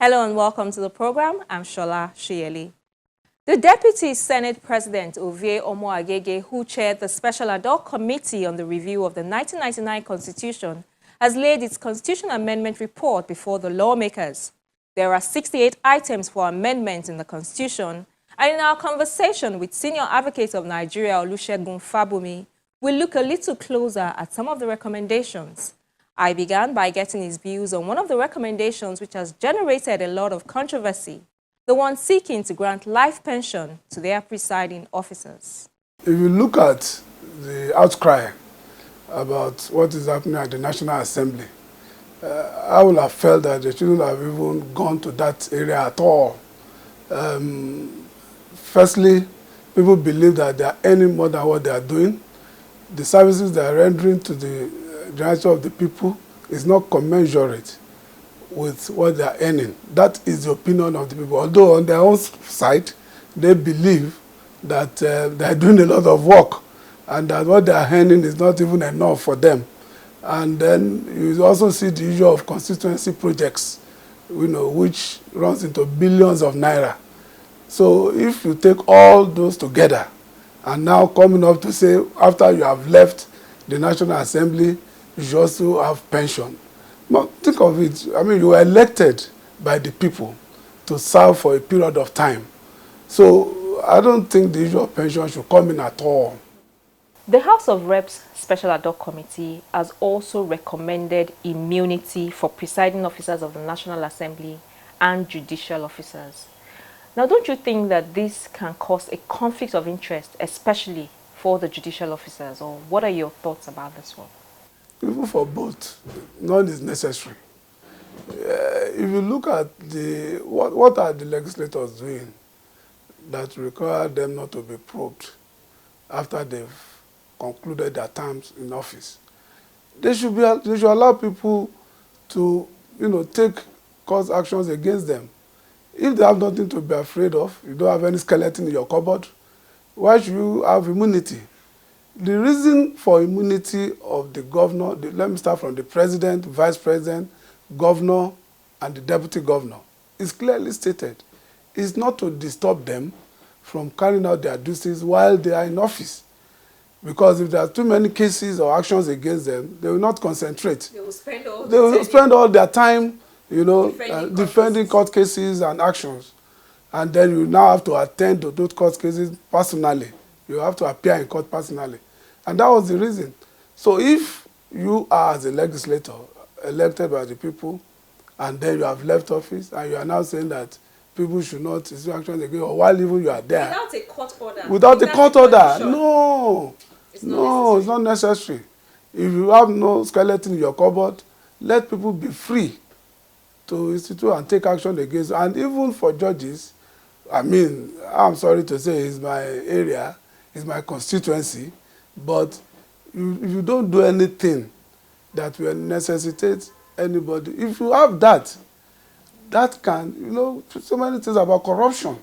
Hello and welcome to the program. I'm Shola Shieli. The Deputy Senate President, Ovie Omoagege, who chaired the Special Ad hoc Committee on the Review of the 1999 Constitution, has laid its Constitution Amendment report before the lawmakers. There are 68 items for amendment in the Constitution, and in our conversation with Senior Advocate of Nigeria, Olusegun Fabunmi, we'll look a little closer at some of the recommendations. I began by getting his views on one of the recommendations which has generated a lot of controversy, the one seeking to grant life pension to their presiding officers. If you look at the outcry about what is happening at the National Assembly, I would have felt that they shouldn't have even gone to that area at all. Firstly, people believe that they are earning more than what they are doing. The services they are rendering to the generation of the people is not commensurate with what they are earning. That is the opinion of the people. Although on their own side, they believe that they are doing a lot of work and that what they are earning is not even enough for them. And then you also see the issue of constituency projects, which runs into billions of naira. So if you take all those together and now coming up to say after you have left the National Assembly, you should also have pension. But think of it, I mean, you were elected by the people to serve for a period of time. So I don't think the issue of pension should come in at all. The House of Reps Special Ad hoc Committee has also recommended immunity for presiding officers of the National Assembly and judicial officers. Now, don't you think that this can cause a conflict of interest, especially for the judicial officers? Or what are your thoughts about this one? Even for both, none is necessary. If you look at what are the legislators doing that require them not to be probed after they've concluded their terms in office, they should allow people to take cause actions against them. If they have nothing to be afraid of, you don't have any skeleton in your cupboard, why should you have immunity? The reason for immunity of the governor, let me start from the president, vice president, governor, and the deputy governor, is clearly stated. It's not to disturb them from carrying out their duties while they are in office. Because if there are too many cases or actions against them, they will not concentrate. They will spend all their time, defending court cases and actions. And then you now have to attend to those court cases personally. You have to appear in court personally. And that was the reason. So if you are, as a legislator, elected by the people, and then you have left office, and you are now saying that people should not issue actions again, or while even you are there. Without a court order. Without a court order. No. It's not necessary. If you have no skeleton in your cupboard, let people be free to institute and take action against. And even for judges, I mean, I'm sorry to say it's my area, it's my constituency, but if you don't do anything that will necessitate anybody, if you have that can, so many things about corruption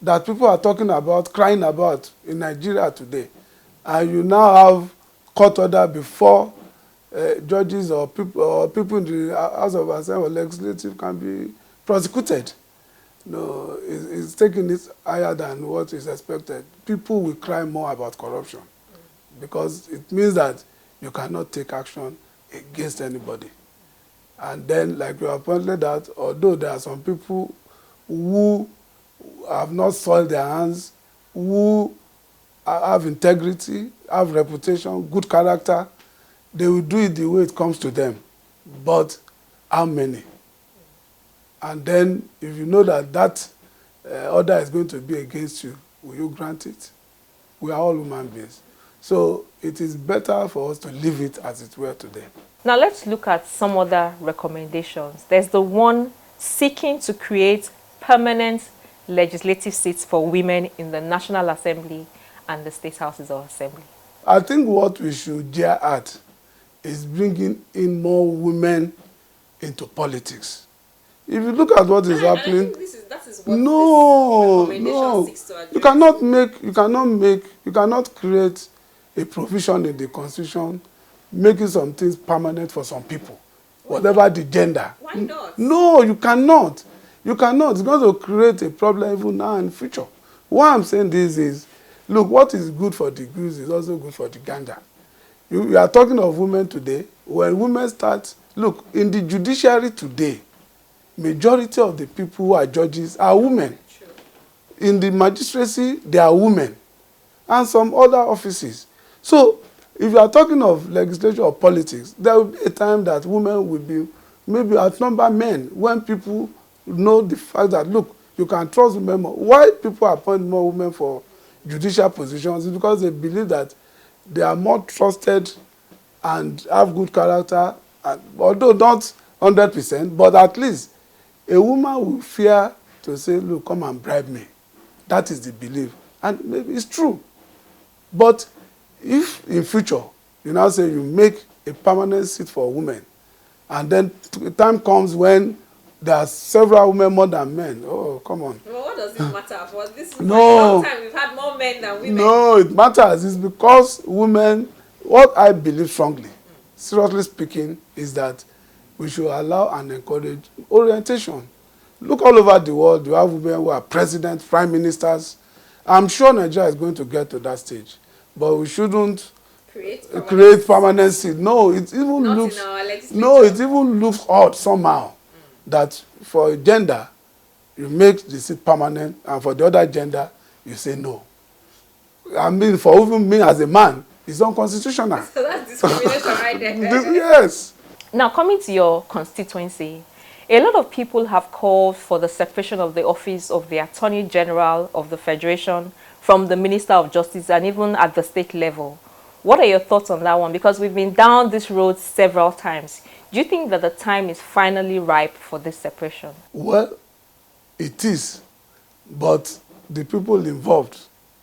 that people are talking about, crying about in Nigeria today, and you now have court order before judges or people in the House of Assembly or legislative can be prosecuted. No, it's taking it higher than what is expected. People will cry more about corruption because it means that you cannot take action against anybody. And then, like you have pointed out, although there are some people who have not soiled their hands, who have integrity, have reputation, good character, they will do it the way it comes to them. But how many? And then, if you know that order is going to be against you, will you grant it? We are all human beings. So it is better for us to leave it as it were today. Now let's look at some other recommendations. There's the one seeking to create permanent legislative seats for women in the National Assembly and the State Houses of Assembly. I think what we should dare at is bringing in more women into politics. If you look at what is happening, that is what no, seeks to address. You cannot create a provision in the Constitution making some things permanent for some people. whatever the gender. Why not? No, you cannot. You cannot. It's going to create a problem even now and future. Why I'm saying this is, look, what is good for the goose is also good for the gander. You are talking of women today. When women start, look, in the judiciary today, majority of the people who are judges are women. True. In the magistracy, they are women. And some other offices. So, if you are talking of legislature or politics, there will be a time that women will be maybe outnumber men when people know the fact that, look, you can trust women more. Why people appoint more women for judicial positions is because they believe that they are more trusted and have good character, and, although not 100%, but at least a woman will fear to say, look, come and bribe me. That is the belief. And maybe it's true. But if in future, you now say you make a permanent seat for women, and then the time comes when there are several women more than men, oh, come on. Well, what does it matter? For this No. long time, we've had more men than women. No, it matters. It's because women, what I believe strongly, seriously speaking, is that we should allow and encourage orientation. Look all over the world, you have women who are presidents, prime ministers. I'm sure Nigeria is going to get to that stage. But we shouldn't create permanency. No, it even Not looks, in our legislature. no, it even looks odd somehow that for a gender, you make the seat permanent, and for the other gender, you say no. I mean, for even me as a man, it's unconstitutional. So that's discrimination right there. Yes. Now, coming to your constituency, a lot of people have called for the separation of the office of the Attorney General of the Federation from the Minister of Justice, and even at the state level. What are your thoughts on that one? Because we've been down this road several times. Do you think that the time is finally ripe for this separation? Well, it is, but the people involved,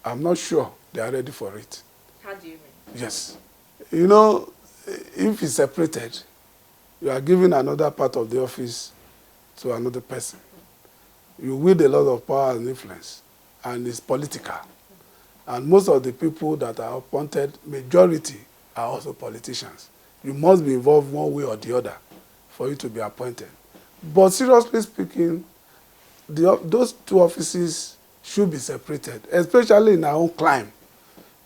I'm not sure they are ready for it. How do you mean? Yes. You know, if it's separated, you are giving another part of the office to another person. You wield a lot of power and influence, and it's political. And most of the people that are appointed, majority, are also politicians. You must be involved one way or the other for you to be appointed. But seriously speaking, those two offices should be separated, especially in our own climate,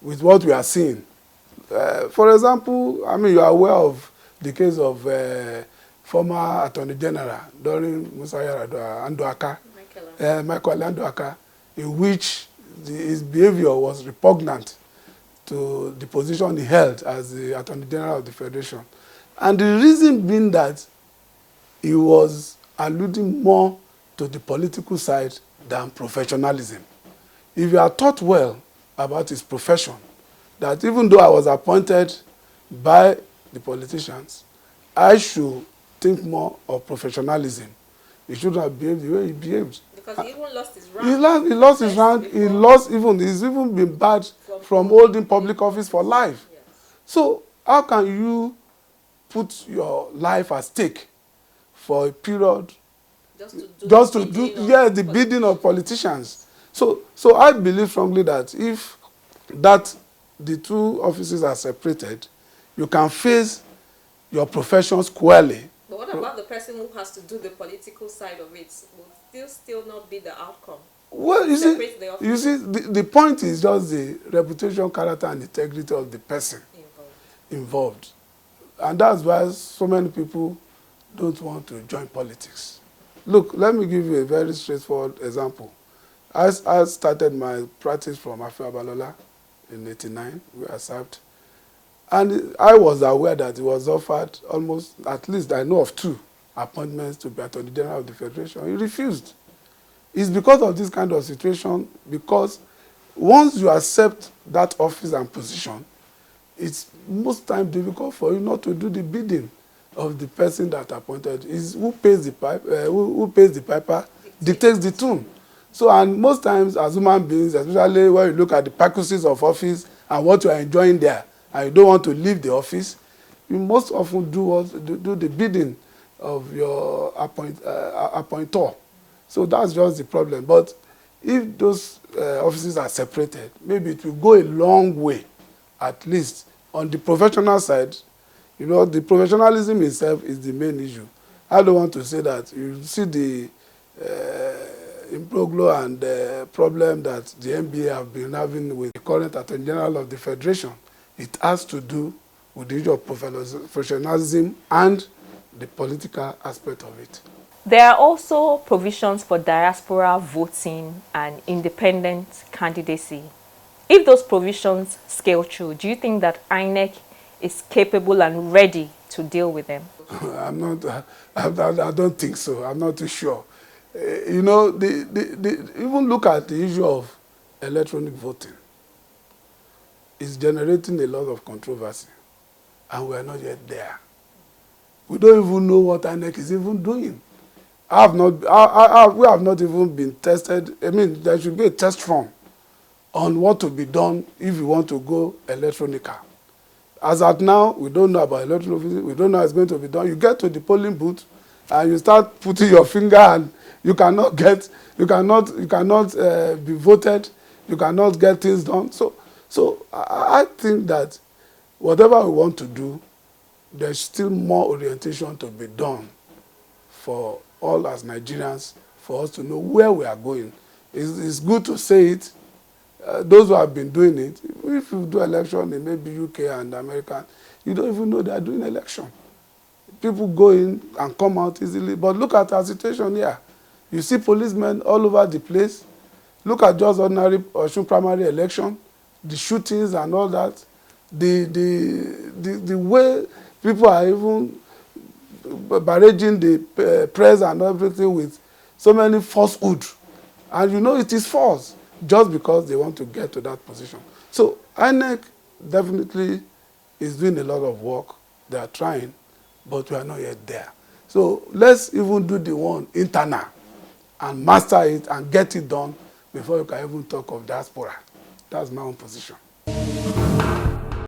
with what we are seeing. For example, I mean, you are aware of the case of former Attorney General during Musa Yar'Adua Michael Andoaka, in which his behavior was repugnant to the position he held as the Attorney General of the Federation. And the reason being that he was alluding more to the political side than professionalism. If you are taught well about his profession, that even though I was appointed by the politicians, I should think more of professionalism. He should have behaved the way he behaved. Because he even lost his rank. He lost his rank. He's even been barred from holding public office for life. Yes. So how can you put your life at stake for a period just to do the bidding of politicians? So I believe strongly that if the two offices are separated, you can face your profession squarely. But what about the person who has to do the political side of it? Will still not be the outcome? Well, you see, the point is just the reputation, character, and integrity of the person involved. And that's why so many people don't want to join politics. Look, let me give you a very straightforward example. I started my practice from Afe Abalola in 1989, where I served. And I was aware that he was offered almost, at least I know of 2 appointments to be Attorney General of the Federation. He refused. It's because of this kind of situation, because once you accept that office and position, it's most time difficult for you not to do the bidding of the person that appointed. Is who pays the piper dictates the tune. So, and most times as human beings, especially when you look at the perquisites of office and what you are enjoying there, and you don't want to leave the office, you most often do the bidding of your appointor. So that's just the problem. But if those offices are separated, maybe it will go a long way, at least on the professional side. Because the professionalism itself is the main issue. I don't want to say that. You see the imbroglio and problem that the NBA have been having with the current Attorney General of the Federation. It has to do with the issue of professionalism and the political aspect of it. There are also provisions for diaspora voting and independent candidacy. If those provisions scale through, do you think that INEC is capable and ready to deal with them? I don't think so. I'm not too sure. You know, even look at the issue of electronic voting. It's generating a lot of controversy, and we are not yet there. We don't even know what INEC is even doing. We have not even been tested. I mean, there should be a test run on what to be done if you want to go electronical. As at now, we don't know about electronic voting. We don't know how it's going to be done. You get to the polling booth and you start putting your finger, and you cannot be voted. You cannot get things done. So I think that whatever we want to do, there's still more orientation to be done for all as Nigerians, for us to know where we are going. It's good to say it. Those who have been doing it, if you do election in maybe UK and America, you don't even know they are doing election. People go in and come out easily. But look at our situation here. You see policemen all over the place. Look at just ordinary Osun primary election, the shootings and all that. The way people are even barraging the press and everything with so many falsehood. And you know it is false, just because they want to get to that position. So INEC definitely is doing a lot of work. They are trying, but we are not yet there. So let's even do the one internal and master it and get it done before you can even talk of diaspora. That's my own position.